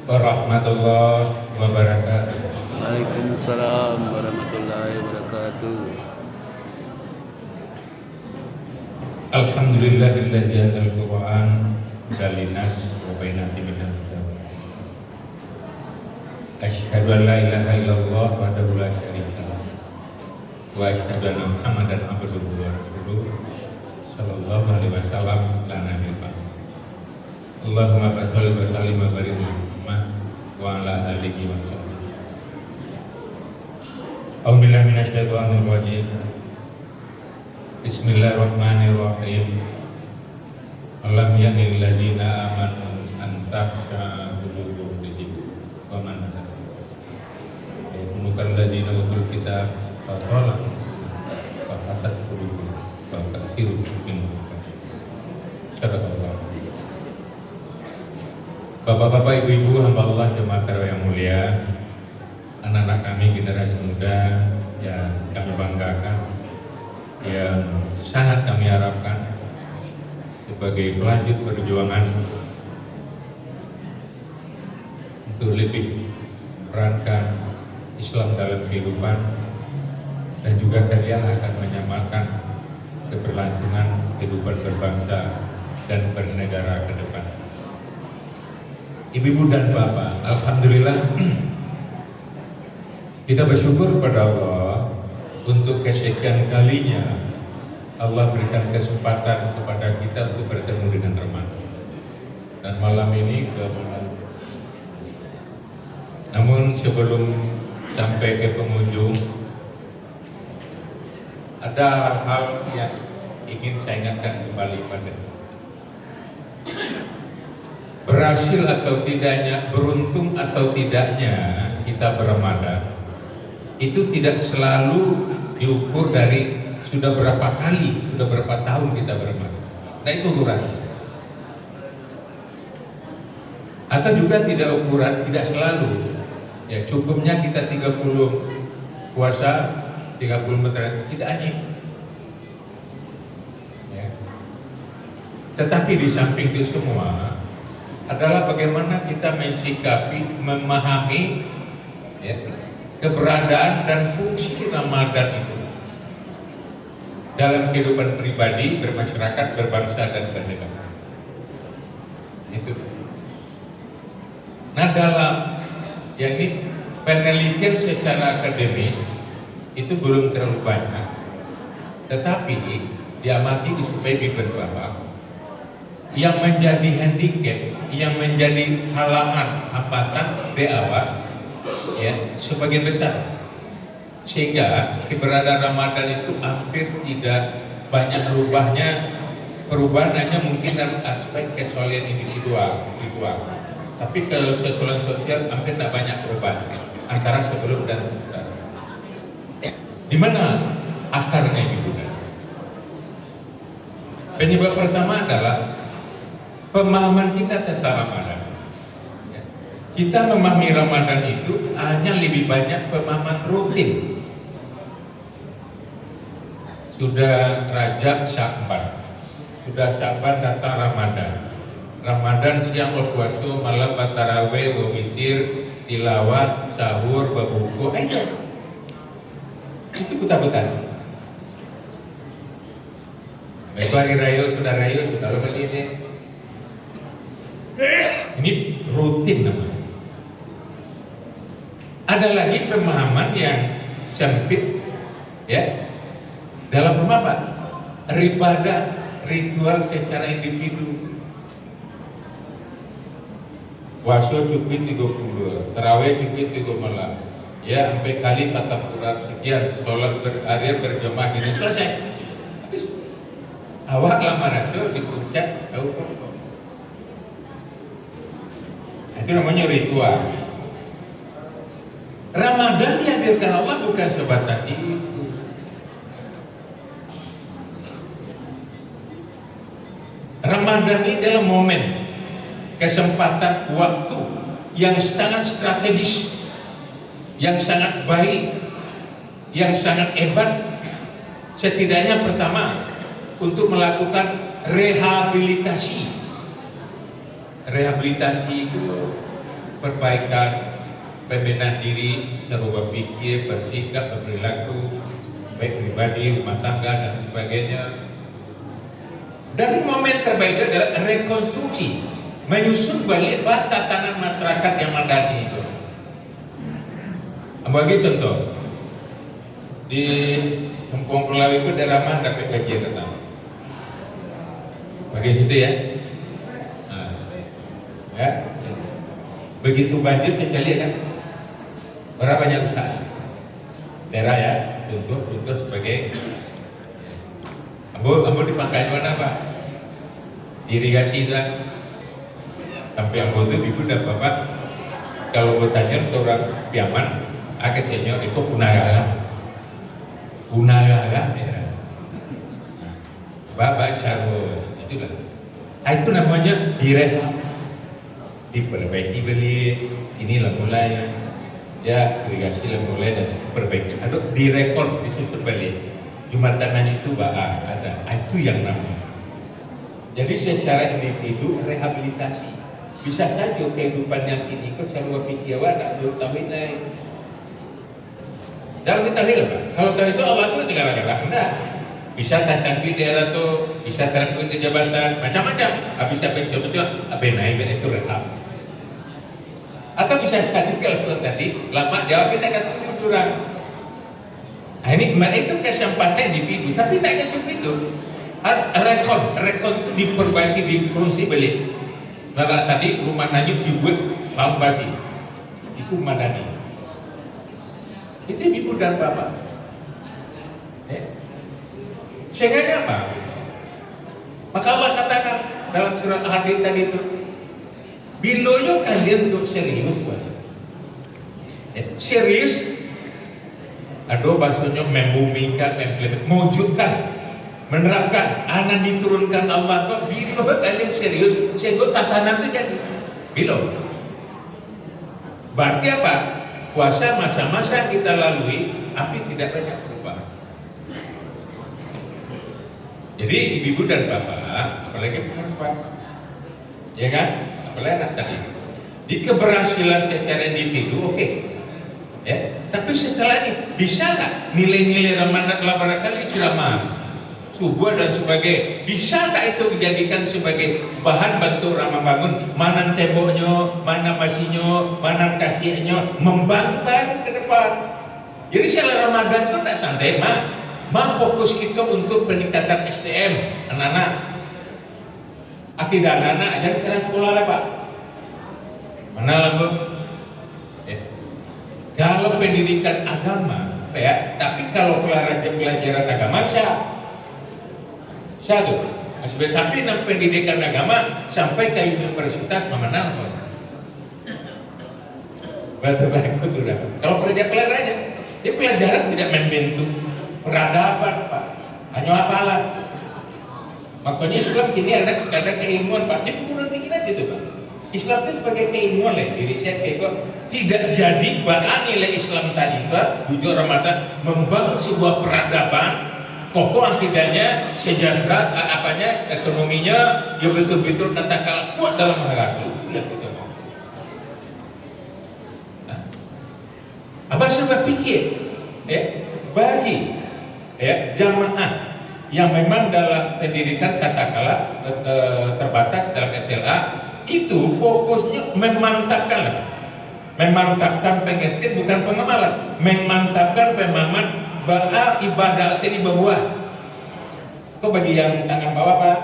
warahmatullahi wabarakatuh. Waalaikumsalam warahmatullahi wabarakatuh. Alhamdulillahillazi anzal Qur'an dalinas wa bainati minal kitab. Asyhadu an la ilaha illallah wahdahu la syarika lah wa asyhadu anna Muhammadan abduhu wa rasuluh sallallahu alaihi wasallam la nabiyya ba'd. Allahumma shalli wa sallim wa barik ala Muhammad wa ala alihi wa sahbihi. A'udzubillahi minasyaitonir rajim. Bismillahirrahmanirrahim. Alam yanil ladzina amanu an takhsha qulubuhum li dzikrillah wa man bukan ladzina utul kitab fatola fa hasad qulubuhum fa kasiru minhum. Sadaqallah. Bapak-bapak, ibu-ibu, hamba Allah jemaah tarawih yang mulia, anak-anak kami generasi muda yang kami banggakan, yang sangat kami harapkan sebagai pelanjut perjuangan untuk lebih memerankan Islam dalam kehidupan, dan juga kalian akan menyamakan keberlangsungan kehidupan berbangsa dan bernegara ke depan. Ibu-ibu dan bapak, alhamdulillah kita bersyukur kepada Allah untuk kesekian kalinya Allah berikan kesempatan kepada kita untuk bertemu dengan Ramadan. Dan malam ini ke malam. Namun sebelum sampai ke pengunjung, ada hal yang ingin saya ingatkan kembali pada berhasil atau tidaknya, beruntung atau tidaknya kita berRamadan itu tidak selalu diukur dari sudah berapa kali, sudah berapa tahun kita berRamadan. Nah, itu ukurannya. Atau juga tidak ukuran, tidak selalu. Ya, cukupnya kita 30 puasa, 30 meter, tidak hanya itu. Ya. Tetapi di samping itu semua adalah bagaimana kita mensikapi, memahami ya, keberadaan dan fungsi Ramadan itu dalam kehidupan pribadi, bermasyarakat, berbangsa, dan bernegara. Itu. Nah, dalam yang ini penelitian secara akademis itu belum terlalu banyak, tetapi diamati supaya bahwa yang menjadi handicap, yang menjadi halangan, hambatan di awal, ya, sebagian besar, sehingga keberadaan Ramadan itu hampir tidak banyak perubahan hanya mungkin dalam aspek kesulian individual, tapi kesesuaian sosial hampir tidak banyak perubahan antara sebelum dan sesudah. Di mana akarnya itu? Penyebab pertama adalah pemahaman kita tentang Ramadan. Kita memahami Ramadan itu hanya lebih banyak pemahaman rutin. Sudah Rajab, Sya'ban, sudah Sya'ban datang Ramadan. Ramadan siang berpuasa, malam tarawih, witir, tilawah, sahur, berbuku. Itu buta-buta. Itu hari raya, sudah beli ini. Ini rutin namanya. Ada lagi pemahaman yang sempit, ya, dalam pemahaman ibadah ritual secara individu. Puasa cukup 30, tarawih cukup 3 malam, ya, sampai kali kata Quran sekian, sholat berharian berjamaah ini selesai. Habis. Awak lama rasul di puncak tahu kok. Itu namanya ritual. Ramadan dihadirkan Allah bukan sebatas itu. Ramadan ini adalah momen, kesempatan, waktu yang sangat strategis, yang sangat baik, yang sangat hebat. Setidaknya pertama untuk melakukan rehabilitasi. Rehabilitasi itu perbaikan, pembinaan diri, cara berpikir, bersikap, berperilaku, baik pribadi, rumah tangga dan sebagainya. Dan momen terbaik adalah rekonstruksi, menyusun balik tatanan masyarakat yang madani itu. Bagi contoh, di Kampung Pulau itu daerah mana dapat kajian tentang? Bagi situ ya. Nah, ya. Begitu banjir kita lihat kan berapa banyak rusak daerah ya, contoh sebagai Ambo dipakai mana Pak? Irigasi itu kan. Sampai Ambo itu ibu dan bapak kalau bertanya untuk orang Piaman, kecilnya itu punagaga ya. Bapak caro itu kan. Itu namanya direhab, diperbaiki beli. Inilah mulai ya irigasi lah mulai dan perbaiki. Aduh direkod disusun balik. Jumatan itu ada. Itu yang namanya. Jadi secara individu rehabilitasi. Bisa saja kehidupan yang ini kok cara berpikir ada tahu ini. Jangan kita hilang Pak. Kalau tahu itu Allah itu segala-galanya. Enggak. Bisa tasangki daerah tuh, bisa terangkut di jabatan, macam-macam. Habis sampai coba-coba, naik itu rehab. Atau bisa jadi kalau tadi lama jawab kita kata jurang. Nah ini itu kesempatan individu, tapi tidak cukup itu. Rekon itu diperbaiki, dikrusi balik. Nah tadi rumah Najib dibuat basi. Itu madani. Itu ibu dan bapak. Sehingga apa? Maka Allah katakan dalam surat Al-Hadid tadi itu, biloyo kalian untuk serius, serius. Aduh bahasanya membumikan, mewujudkan, menerapkan, anak diturunkan Allah kok bilo kalian serius, sehingga tatanan itu jadi bilo. Berarti apa? Puasa masa-masa kita lalui, tapi tidak banyak perubahan. Jadi ibu dan bapak, apalagi perempuan, ya kan? Apalagi anak tadi. Di keberhasilan secara individu, oke. Ya, tapi setelah ini bisa nggak nilai-nilai Ramadan barangkali ceramah, subuh dan sebagainya, bisa nggak itu dijadikan sebagai bahan bantu orang membangun? Mana temboknya, mana pasinya, mana kasihnya, membangun ke depan. Jadi setelah Ramadan itu tidak santai fokus kita untuk peningkatan SDM anak-anak, akidah anak-anak ajar di sekolah lah Pak. Mana lah Bu? Kalau pendidikan agama, ya, tapi kalau pelajaran agama satu. Tapi pendidikan agama sampai ke universitas mana Pak? Baik betul. Kalau pelajaran dia pelajaran tidak membentuk peradaban Pak, hanya hafalan. Makanya Islam kini ada sekadar keilmuan Pak, dia kurang pikiran gitu Pak. Islam itu sebagai keilmuan lah, diri saya tidak jadi bahan nilai Islam tadi Pak, tujuh Ramadan membangun sebuah peradaban, kokoh akidahnya, sejahtera, ekonominya, ya betul-betul katakan kuat dalam hal itu lihat itu. Nah, apa sebab pikir? Bagi jamaah yang memang dalam pendidikan katakanlah terbatas dalam SLA itu fokusnya memantapkan pengertian bukan pengamalan, memantapkan pemahaman bahwa ibadah ini berbuah. Kok bagi yang tangan bawah Pak?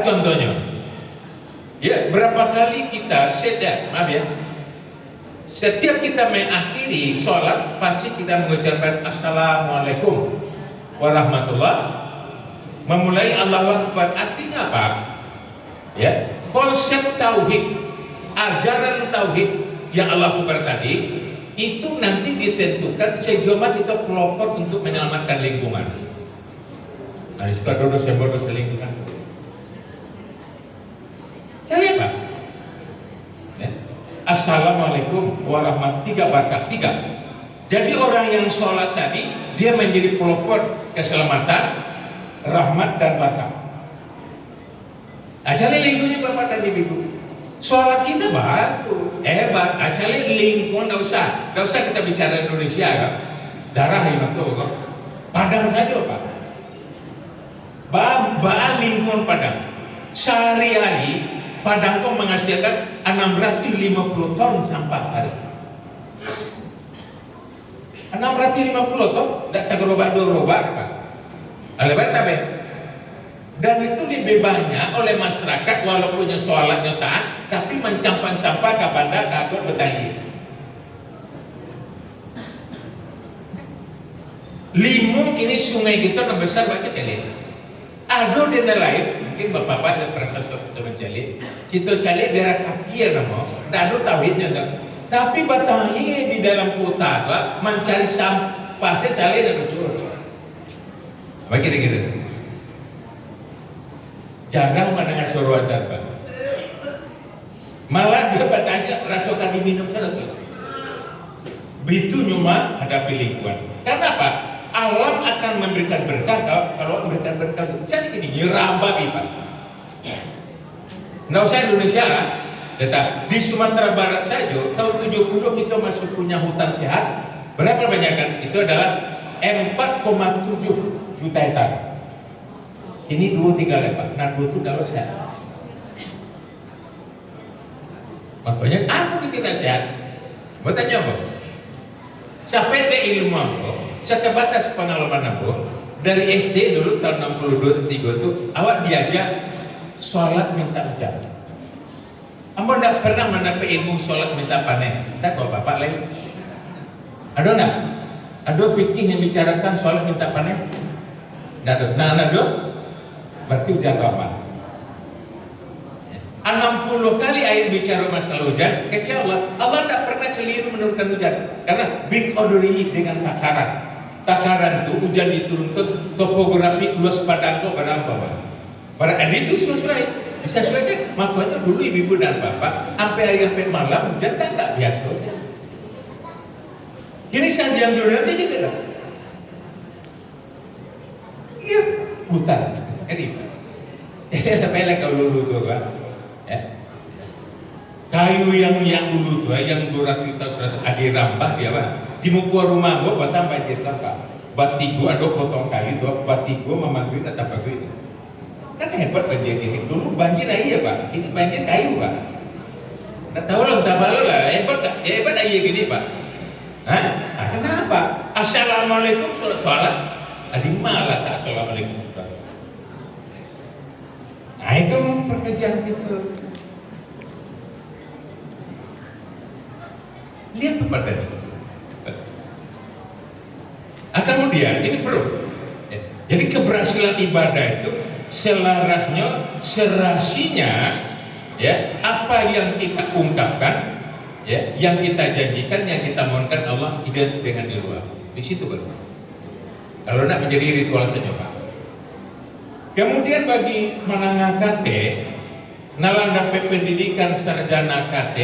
Contohnya, ya berapa kali kita setiap kita mengakhiri sholat pasti kita mengucapkan Assalamualaikum warahmatullahi. Memulai Allahu Akbar, artinya apa? Ya, konsep tauhid, ajaran tauhid yang Allah Akbar tadi itu nanti ditentukan sejauh mana kita pelopor untuk menyelamatkan lingkungan. Nah, di sekolah sembol lingkungan. Saya Pak. Assalamualaikum warahmatullahi wabarakatuh. 3. Jadi orang yang sholat tadi dia menjadi pelopor keselamatan, rahmat dan barakah. Jadi lingkungannya Bapak dan Ibu. Sholat kita bagus, hebat. Actually lingkungan nggak usah kita bicara Indonesia kan. Darah ini tuh kok. Padang saja Pak. Bahan lingkungan Padang. Sehari-hari Padang kok menghasilkan 650 ton sampah sehari. 650 ton, tidak segerobak-gerobak Pak. Lebar tapi, dan itu lebih banyak oleh masyarakat walaupun sholatnya taat, tapi mencampang sampah kepada kakak bertanya. Limung kini sungai kita yang besar baca kali. Ada dana lain, mungkin bapak-bapak ada perasa suatu mencari. Kita cari daerah kaki ya nama, tidak ada tauhidnya tak. Tapi batangnya di dalam kota apa, mencari sampah saya dan betul. Apa kira-kira? Jarang mendengar suruhan Pak. Malah dia batangnya rasakan diminum saja. Begitu cuma hadapi lingkungan. Kenapa? Alam akan memberikan berkah kalau memberikan berkah. Jadi ini nyerambah Pak. Nggak usah Indonesia lah. Tetap di Sumatera Barat saja tahun 70 kita masih punya hutan sehat. Berapa banyak kan? Itu adalah 4,7 juta hektar. Ini 2-3 lepak. Nah 2 itu dah sehat. Makanya apa kita tidak sehat? Bertanya apa? Sampai ada ilmu apa? Sekebatas pengalaman apa? Dari SD dulu tahun 62-3 itu awak diajak sholat minta ujian. Amba tidak pernah mendapat ilmu sholat minta panen. Tak kau bapak lain. Ada tak? Ada fikih yang bicarakan sholat minta panen? Tidak ada. Nah ada? Berarti hujan apa? 60 kali ayat bicara masalah hujan, kecewa. Allah tidak pernah keliru menurunkan hujan. Karena biqadrihi dengan takaran. Takaran itu hujan diturunkan topografi luas padang kau berapa? Berarti itu sesuai. Disesuaikan. Makanya dulu ibu dan bapak sampai malam hujan kan tak biasa. Kini sajian dulu aja juga. Iya, hutan. Ini. Sampai lah kau dulu tuh Pak. Ya. Kayu yang dulu tuh, yang 200 tahun ada rambah dia Pak. Di muka rumah gua batang banjir apa? Batigo ada potong kayu tuh, batigo memanggil atau apa itu. Kan hebat banjir ini. Dulu banjir air ya Pak. Ini banjir kayu Pak. Nggak tahu lah, tak malu lah. Hebat air gini Pak. Hah? Nah, kenapa? Assalamualaikum sholat. Adi malah tak assalamualaikum. Nah itu pekerjaan kita. Lihat apa tadi? Kemudian ini perlu. Jadi keberhasilan ibadah itu selarasnya, serasinya, ya apa yang kita ungkapkan, ya yang kita janjikan, yang kita mohonkan Allah identik dengan di luar. Di situ baru. Kalau nak menjadi ritual saja Pak. Kemudian bagi menengah KT, nalanda pendidikan sarjana KT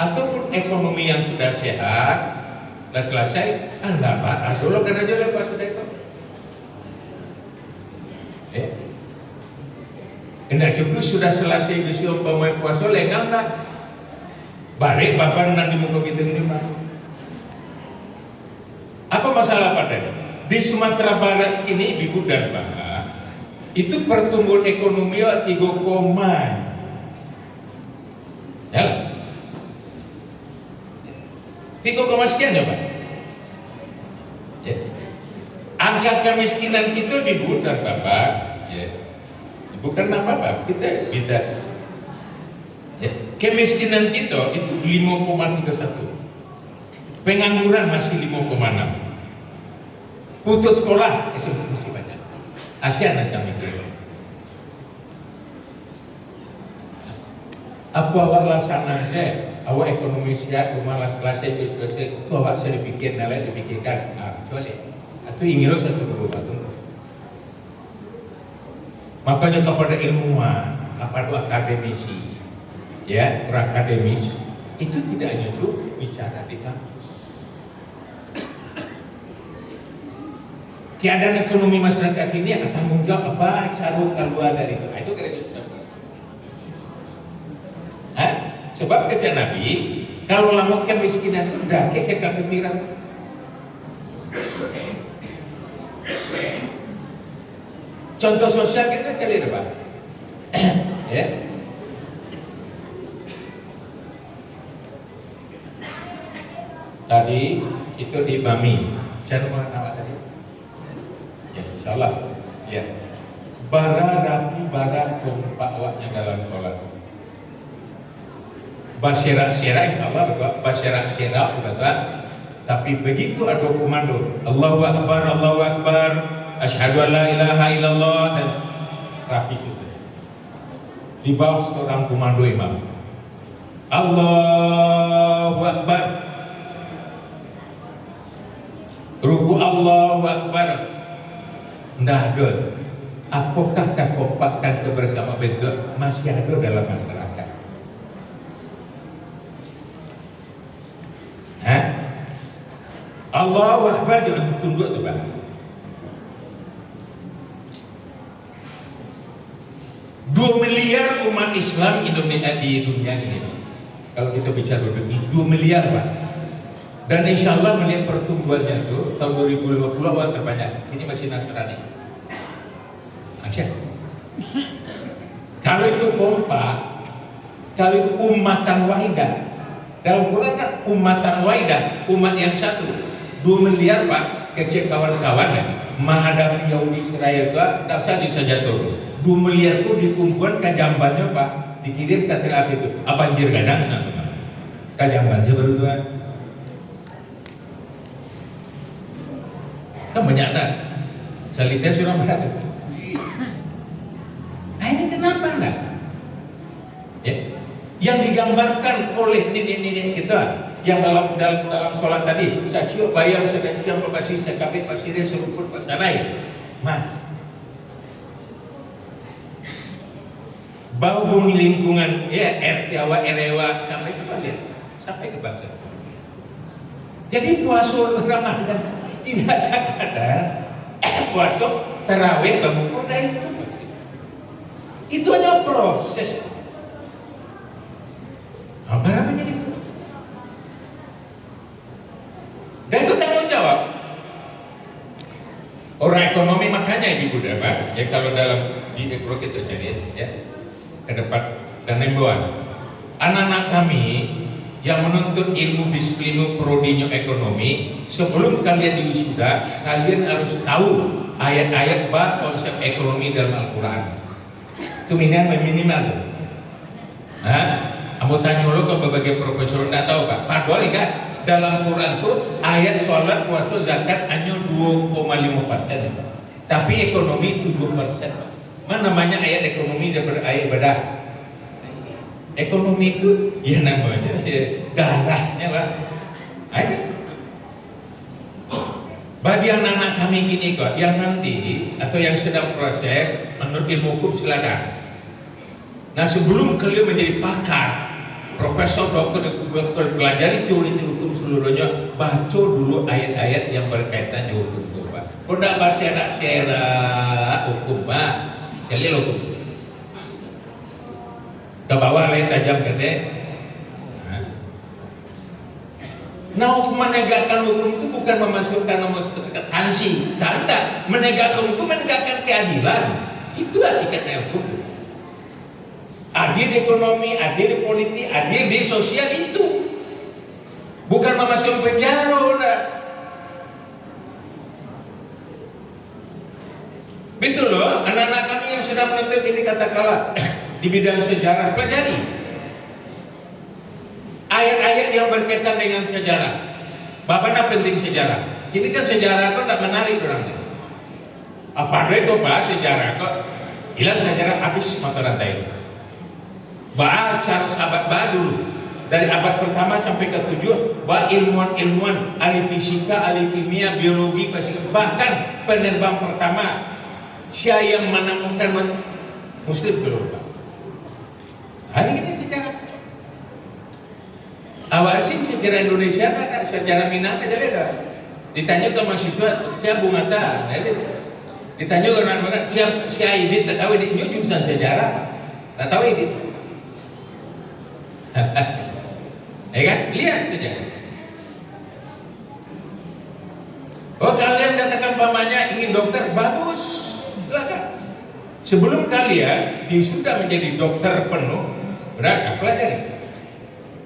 ataupun ekonomi yang sudah sehat, sudah selesai, anda Pak, asal kan aja lah Pak sudah itu. Tidak cukup sudah selesai di umpamai puasa legal tak? Balik bapak nanti muka kita ini Pak. Apa masalah pada? Di Sumatera Barat ini ibu dan bapak itu pertumbuhan ekonomi 3, ya 3, sekian ya Pak. Ya. Angka kemiskinan kita di ibu dan bapak, ya. Bukan apa-apa, kita beda. Ya. Kemiskinan kita itu 5,31. Pengangguran masih 5,6. Putus sekolah masih banyak. ASEAN kami dulu. Apa awak laksana saya? Awak ekonomi sihat, rumah selesai itu awak saya dipikir, nilai dipikirkan. Kecuali atau ingin lo sesuatu berubah. Makanya kepada ilmuwan, kepada akademisi, ya orang akademis itu tidak hanya cukup bicara di kampus. Keadaan ekonomi masyarakat ini akan tanggung jawab apa cara keluar dari itu. Itu kira-kira sudah. Hah? Sebab kata Nabi, kalau lamu kemiskinan itu dah ke kepikiran. Contoh sosial kita cari apa? Ya. Tadi itu di Bami. Saya nama tadi. Ya, insyaallah. Ya. Bara rapi bara kompak awaknya dalam sholat. Basyarak-syarak insyaallah betul. Basyarak-syarak betul. Tapi begitu ada komando, Allahu Akbar, asyhadu an la ilaha illallah, dan rapi sudah. Di bawah seorang komando imam. Allahu Akbar. Ruku Allahu Akbar. Ndah ada. Apakah kekompakan kebersamaan bentuk masih ada dalam masyarakat? Hah? Allahu Akbar, jangan tunduk tuh Pak. 2 miliar umat Islam Indonesia di dunia ini. Kalau kita bicara dunia, 2 miliar Pak. Dan insya Allah melihat pertumbuhannya itu tahun 2050 awal terbanyak. Ini masih Nasrani. Asyik. Kalau itu kompak, kalau itu umatan wahidah. Dalam Quran kan umatan wahidah, umat yang satu. 2 miliar Pak, kecil kawan-kawan ya. Menghadapi Yahudi Israel itu tak saja turun. 2 miliar itu dikumpulkan ke jambannya Pak, dikirim ke Tel Aviv itu. Banjir gadang sana Pak. Ke jamban baru tuan. Kan banyak dah. Salita surah berapa? Nah ini kenapa enggak? Ya. Yang digambarkan oleh nenek-nenek kita yang dalam sholat tadi, sacio bayang sedang pasir sekabit pasirnya seruput pasarai. Bau bumi lingkungan ya RT awak RW sampai ke mana? Sampai ke bangsa. Jadi puasa Ramadan tidak sadar puasa tarawih bangun kota itu hanya proses. Barang menjadi dan itu tanggung jawab orang ekonomi. Makanya Ibu Pak ya, kalau dalam di ekro kita cari ya ke depan dan himbauan anak-anak kami yang menuntut ilmu disiplin prodinya ekonomi, sebelum kalian diwisuda kalian harus tahu ayat-ayat konsep ekonomi dalam Al-Quran. Itu minimal. Kamu tanya lo ke berbagai profesor tidak tahu Pak. Padahal kan dalam Quran itu ayat sholat, puasa, zakat hanya 2,5%. Tapi ekonomi 7%. Mana namanya ayat ekonomi daripada ayat ibadah? Ekonomi itu ya namanya darahnya Pak. Ayo. Bagi anak-anak kami gini kok, yang nanti atau yang sedang proses menurut ilmu hukum silakan. Nah sebelum kalian menjadi pakar, profesor, dokter, pelajari teori hukum seluruhnya, baca dulu ayat-ayat yang berkaitan dengan hukum Pak. Kalau tidak bahasa hukum Pak, jadi hukum. Ke bawah lain tajam kata. Nah, menegakkan hukum itu bukan memasukkan nomor sanksi, tidak. Menegakkan hukum menegakkan keadilan. Itu hakikatnya hukum. Adil di ekonomi, adil di politik, adil di sosial itu. Bukan memasukkan penjara udah. Betul loh, anak-anak kami yang sedang menuntut ini katakanlah di bidang sejarah, pelajari ayat-ayat yang berkaitan dengan sejarah. Bagaimana penting sejarah? Ini kan sejarah kok tidak menarik orangnya. Apa itu Pak sejarah kok? Hilang sejarah habis mata rantai. Baca sahabat dulu dari abad pertama sampai ke-7, ilmuwan-ilmuwan ahli fisika, ahli kimia, biologi, bahkan penerbang pertama siapa yang menemukan Muslim seluruh Pak. Hari ini sejarah. Awal sih sejarah Indonesia ada, sejarah Minang aja ada. Ditanya ke mahasiswa, siapa Bung Hatta? Ditanya ke orang-orang, siapa Aidit? Tak tahu Aidit, jurusan sejarah, tak tahu Aidit. Ya kan? Lihat saja. Oh, kalian katakan pamannya ingin dokter, bagus, silakan. Sebelum kalian sudah menjadi dokter penuh, berarti pelajari.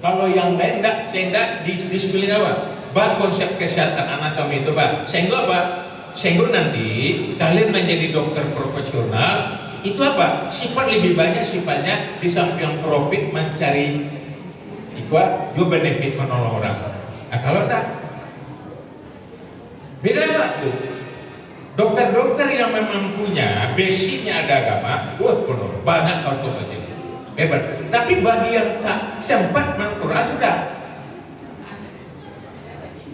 Kalau yang lain enggak, saya enggak disiplin apa? Bah, konsep kesehatan anatomi itu, bah. Sehingga apa? Sehingga nanti kalian menjadi dokter profesional, itu apa? Sifat lebih banyak sifatnya di samping profit mencari juga benefit menolong orang. Nah, kalau enggak, beda Pak tuh. Dokter-dokter yang memang punya basicnya ada agama, penuh banyak otomatis hebat. Tapi bagi yang tak sempat Quran sudah.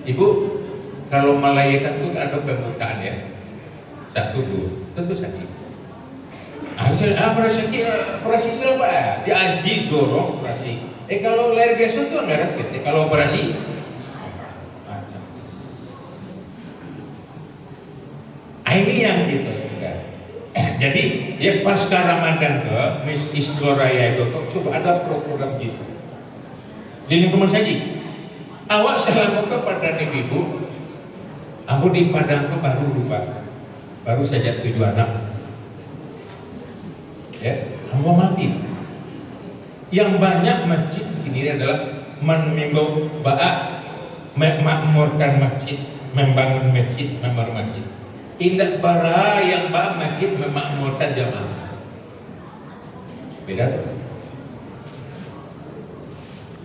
Ibu, kalau malaikat itu ada pembukaan ya, 1, 2, tentu sakit. Operasi siapa ya? Diaji dorong operasi. Kalau lahir biasa itu enggak ada sakit. Kalau operasi macam. Ini yang gitu juga. Jadi ya pasca Ramadan ke Miss Istoraya itu coba ada program gitu. Di lingkungan saja. Awak selalu kepada ibu, aku di Padang itu baru saja 7 anak. Ya, aku mati. Yang banyak masjid ini adalah menimbau memakmurkan masjid, membangun masjid, membangun masjid. Indah bara yang masjid memakmurkan jamaah. Beda tuh.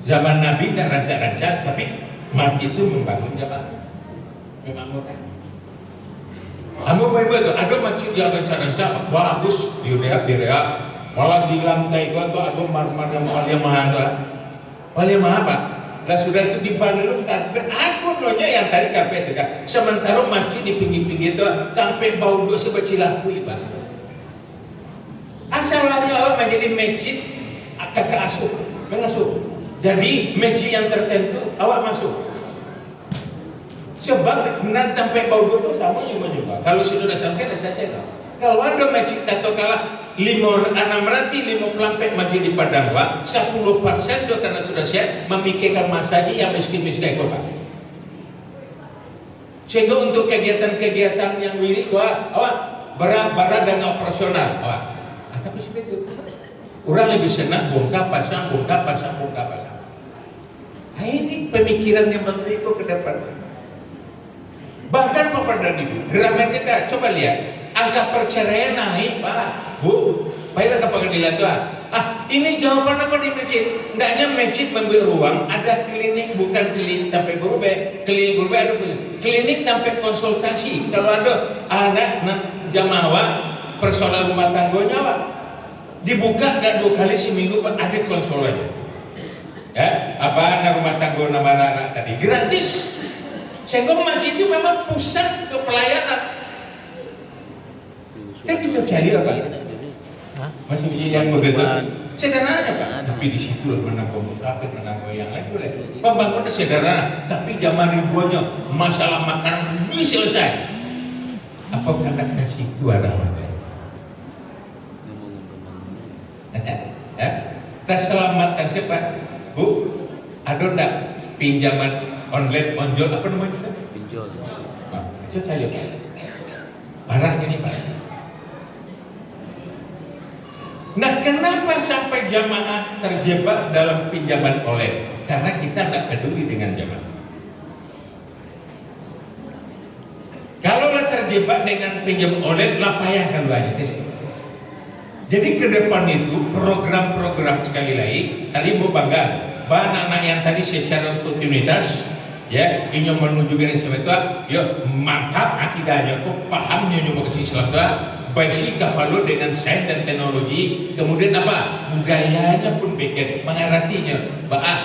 Zaman Nabi tidak rancak-rancak, tapi masjid itu membangun jamaah, memakmurkan. Kamu baik-baik tuh, ada masjid yang rancak-rancak, bagus, direak, malah di lantai gua tuh ada marmer yang paling mahal tuh. Paling mahal apa? Lah sudah itu dibangun karpet, aku nonya yang tadi karpet itu kan. Sementara masjid di pinggir-pinggir itu sampai bau dua sebecilah Pak. Asalnya orang menjadi masjid kakak asuh, mengasuh. Jadi masjid yang tertentu awak masuk. Sebab nanti sampai bau dua itu sama juga. Kalau sudah selesai saja. Kalau ada masjid katakanlah 650 masjid di Padang Pak, 10% itu karena sudah siap memikirkan masjid yang miskin-miskin Pak. Sehingga untuk kegiatan-kegiatan yang wirid awak bara dan operasional awak. Tapi seperti itu. Orang lebih senang bongkar pasang. Nah, ini pemikiran yang penting itu ke depan. Bahkan Bapak dan Ibu, gramatika coba lihat. Angka perceraian naik Pak, Bu. Baiklah ke pengadilan Tuhan. Ini jawaban apa di masjid? Hendaknya masjid memberi ruang, ada klinik, bukan klinik sampai berubah. Klinik berubah ada klinik sampai konsultasi. Kalau ada anak jamaah persoalan rumah tangganya Pak, dibuka dan 2 kali seminggu Pak, ada konsulennya. Ya, anak rumah tangga nama anak tadi gratis. Sehingga masjid itu memang pusat ke pelayanan. Kita cari apa? Masih yang begitu. Sederhana Pak. Tapi di situ mana musafir, mana yang lain boleh. Pembangunan sederhana, tapi zaman ribuannya masalah makanan belum selesai. Apa karena kasih itu ada apa? Ya, kita selamatkan siapa? Bu, ada enggak pinjaman online onjol apa namanya itu? Pinjol. Coba saya Pak. Parah gini Pak. Nah, kenapa sampai jamaah terjebak dalam pinjaman online? Karena kita tidak peduli dengan jamaah. Kalaulah terjebak dengan pinjam online, lah payah kan banyak. Jadi ke depan itu program-program sekali lagi, tadi mau bangga, anak-anak yang tadi secara rutinitas, ya ingin menuju ke Islam itu, ya mantap akidahnya, kok pahamnya nyuruh ke Islam itu. Baik sikap lalu dengan sains dan teknologi, kemudian apa gayanya pun bikin mengartinya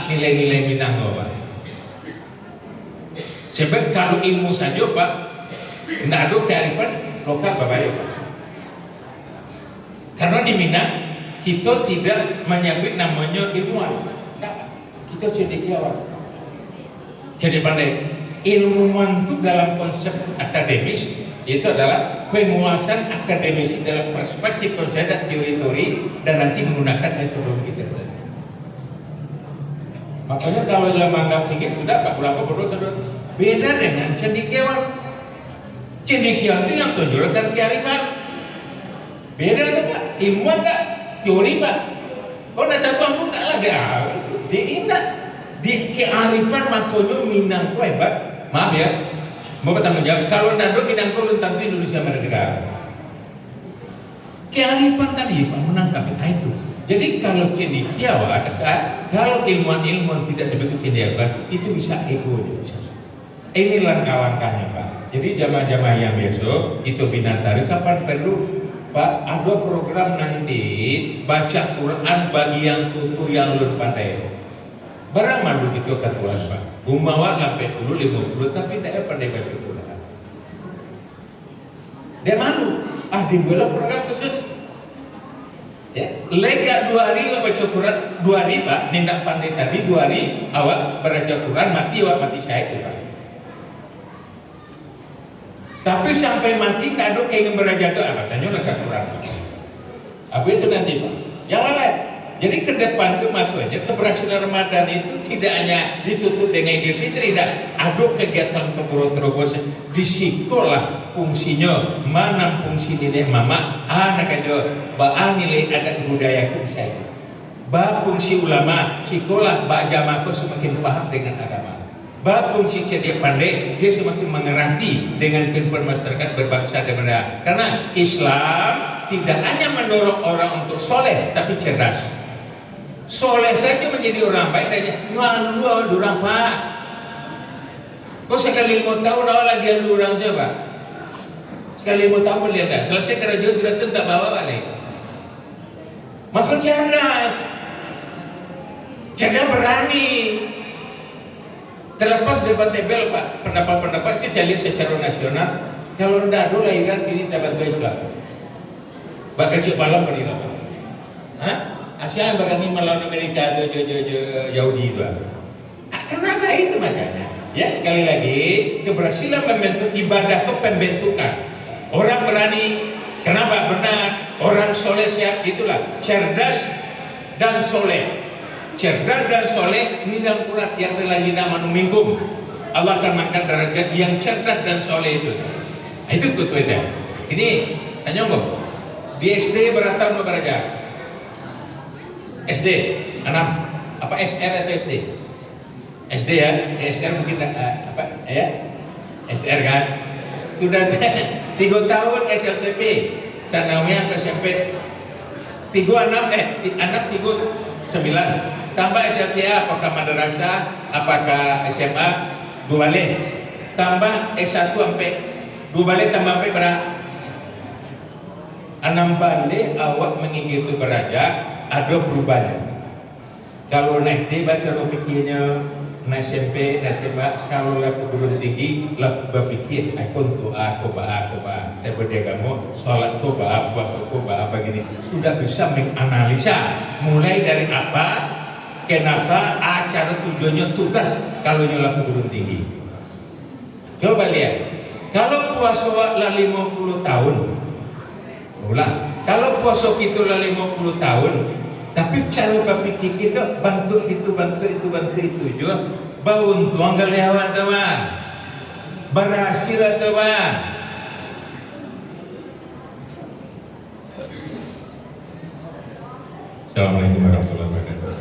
nilai-nilai Minang Pak. Sebab kalau ilmu saja Pak, tidak ada kearifan lokal Bapak Pak. Karena di Minang kita tidak menyebut namanya ilmuwan, kita cendekiawan. Jadi pandai ilmuwan itu dalam konsep akademis itu adalah penguasaan akademisi dalam perspektif konsep dan teori-teori dan nanti menggunakan metodologi tertentu. Makanya kalau dalam menganggap tinggi sudah Pak berapa bodoh sudah beda dengan cendekiawan. Cendekiawan itu yang tunjukkan kearifan. Beda tuh Pak, ilmuwan enggak, teori Pak. Oh, nak satu ampun tak lagi dia ingat di kearifan makanya Minangko hebat. Maaf ya, mau bertanggung jawab. Kalau tidak ada Minangko belum tentu Indonesia merdeka. Kearifan tadi Pak menangkap itu. Jadi kalau cendekiawan, kalau ilmuwan tidak dibentuk cendekiawan, itu bisa ego, bisa. Ini langkah-langkahnya Pak. Jadi jamaah-jamaah yang besok itu binatari kapan perlu Pak, ada program nanti baca Quran bagi yang kutu yang lur pandai. Barang malu gitu ketuan Pak. Umawa sampai 50 tapi tidak pandai baca Quran. Dia malu. Dibuat program khusus. Ya, lega 2 hari awak baca Quran, 2 hari Pak, nindak pandai tadi 2 hari awak baca Quran mati awak mati syahid Pak. Tapi sampai mati tak ada keinginan beraja itu apa? Tanya lagi Quran. Apa itu nanti Pak? Yang lain. Jadi ke depan itu makanya keberhasilan Ramadan itu tidak hanya ditutup dengan Idul Fitri, tidak ada kegiatan terus di sekolah fungsinya mana fungsi nilai mama anak aja ba nilai adat budaya bisa itu. Ba fungsi ulama sekolah ba jamaah semakin paham dengan agama. Ba fungsi cerdik pandai dia semakin mengerti dengan kehidupan masyarakat berbangsa dan bernegara. Karena Islam tidak hanya mendorong orang untuk soleh tapi cerdas. Soleh saja menjadi orang baik dan ngalu orang Pak. Kau sekali mau tahu awal dia orang siapa? Sekali mau tahu lihat dah. Selesai kerja sudah tentu tak bawa balik. Maksud cerdas, cerdas berani. Terlepas debatable Pak, pendapat-pendapat itu cari secara nasional. Kalau tidak ada lahiran ini dapat Islam. Bak kecil malam beri apa? Hah? Asia berani melawan Amerika atau Yahudi itu. Kenapa itu makanya? Ya sekali lagi keberhasilan membentuk ibadah itu pembentukan. Orang berani, kenapa benar? Orang soleh siap itulah cerdas dan soleh. Cerdas dan soleh ini dalam Quran yang relajina manu minkum. Allah akan mengangkat derajat yang cerdas dan soleh itu. Nah, itu kutunya. Ini tanya kok. Di SD berapa tahun belajar? SD 6 apa SR atau SD? SD ya, SR mungkin apa ya? SR kan? Sudah 3 tahun SLTP, sanawiyah ke SMP 36 anak 39 tambah SLTA apakah madrasah apakah SMA 2 balik tambah S1 sampai 2 balik tambah sampai berapa? 6 balik awak mengikuti beraja ada perubahan. Kalau naik SD baca pikirnya, naik SMP, naik SMA, kalau lah perguruan tinggi lah berpikir, aku tuh aku bah, tapi dia kamu sholat tuh bah, puasa tuh bah, begini sudah bisa menganalisa mulai dari apa, kenapa, cara tujuannya tuntas kalau nyolah perguruan tinggi. Coba lihat, kalau puasa lah 50 tahun, ulang. Kalau puasa itu lah 50 tahun, tapi cara berpikir kita bantu itu juga, bau tuang kelewat teman, berhasil teman. Assalamualaikum warahmatullahi wabarakatuh.